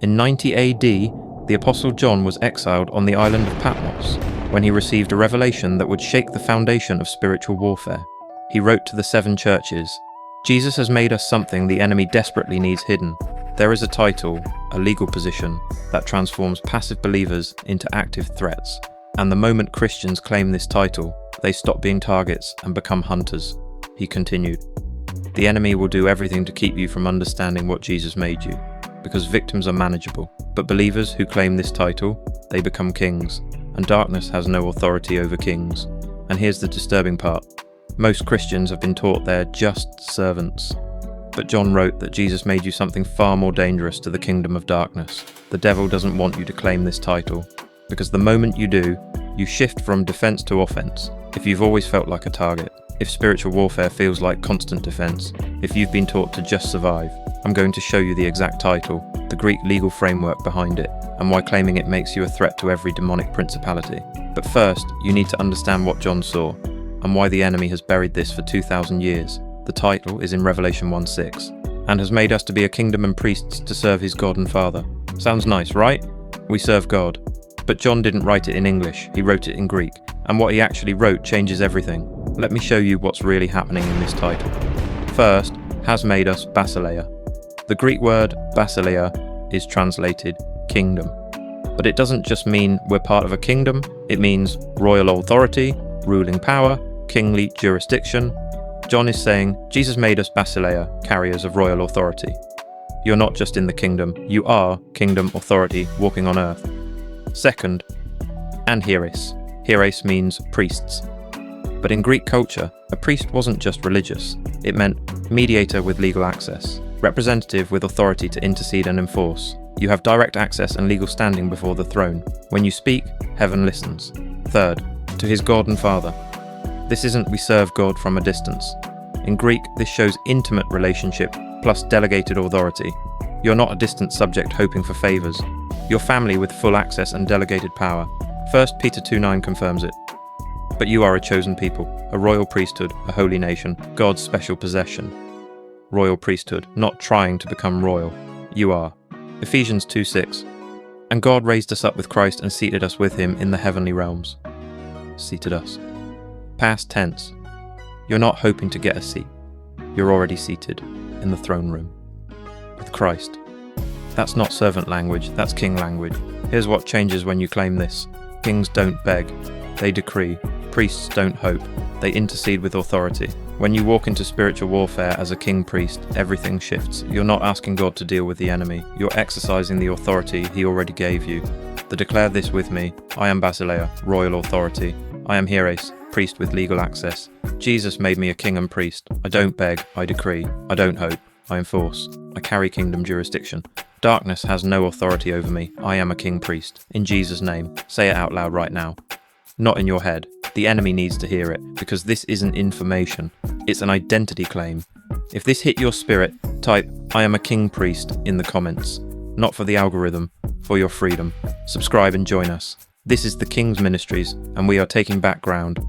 In 90 AD, the Apostle John was exiled on the island of Patmos when he received a revelation that would shake the foundation of spiritual warfare. He wrote to the 7 churches, "Jesus has made us something the enemy desperately needs hidden. There is a title, a legal position, that transforms passive believers into active threats. And the moment Christians claim this title, they stop being targets and become hunters." He continued, "The enemy will do everything to keep you from understanding what Jesus made you, because victims are manageable. But believers who claim this title, they become kings, and darkness has no authority over kings." And here's the disturbing part. Most Christians have been taught they're just servants. But John wrote that Jesus made you something far more dangerous to the kingdom of darkness. The devil doesn't want you to claim this title, because the moment you do, you shift from defense to offense. If you've always felt like a target, if spiritual warfare feels like constant defense, if you've been taught to just survive, I'm going to show you the exact title, the Greek legal framework behind it, and why claiming it makes you a threat to every demonic principality. But first, you need to understand what John saw, and why the enemy has buried this for 2,000 years. The title is in Revelation 1:6, "and has made us to be a kingdom and priests to serve his God and Father." Sounds nice, right? We serve God. But John didn't write it in English, he wrote it in Greek, and what he actually wrote changes everything. Let me show you what's really happening in this title. First, "has made us basileia." The Greek word basileia is translated kingdom. But it doesn't just mean we're part of a kingdom, it means royal authority, ruling power, kingly jurisdiction. John is saying, Jesus made us basileia, carriers of royal authority. You're not just in the kingdom, you are kingdom authority walking on earth. Second, and hiereis. Hiereis means priests. But in Greek culture, a priest wasn't just religious. It meant mediator with legal access, representative with authority to intercede and enforce. You have direct access and legal standing before the throne. When you speak, heaven listens. Third, to his God and Father. This isn't we serve God from a distance. In Greek, this shows intimate relationship plus delegated authority. You're not a distant subject hoping for favors. You're family with full access and delegated power. 1 Peter 2:9 confirms it. But you are a chosen people, a royal priesthood, a holy nation, God's special possession. Royal priesthood, not trying to become royal. You are. Ephesians 2:6. And God raised us up with Christ and seated us with him in the heavenly realms. Seated us. Past tense. You're not hoping to get a seat. You're already seated in the throne room with Christ. That's not servant language, that's king language. Here's what changes when you claim this. Kings don't beg, they decree. Priests don't hope, they intercede with authority. When you walk into spiritual warfare as a king priest, everything shifts. You're not asking God to deal with the enemy, you're exercising the authority he already gave you. Declare this with me. I am basileia, royal authority. I am hiereis, priest with legal access. Jesus made me a king and priest. I don't beg, I decree. I don't hope, I enforce. I carry kingdom jurisdiction. Darkness has no authority over me. I am a king priest. In Jesus' name, say it out loud right now. Not in your head. The enemy needs to hear it, because this isn't information. It's an identity claim. If this hit your spirit, type, I am a king priest in the comments. Not for the algorithm, for your freedom. Subscribe and join us. This is the King's Ministries, and we are taking back ground.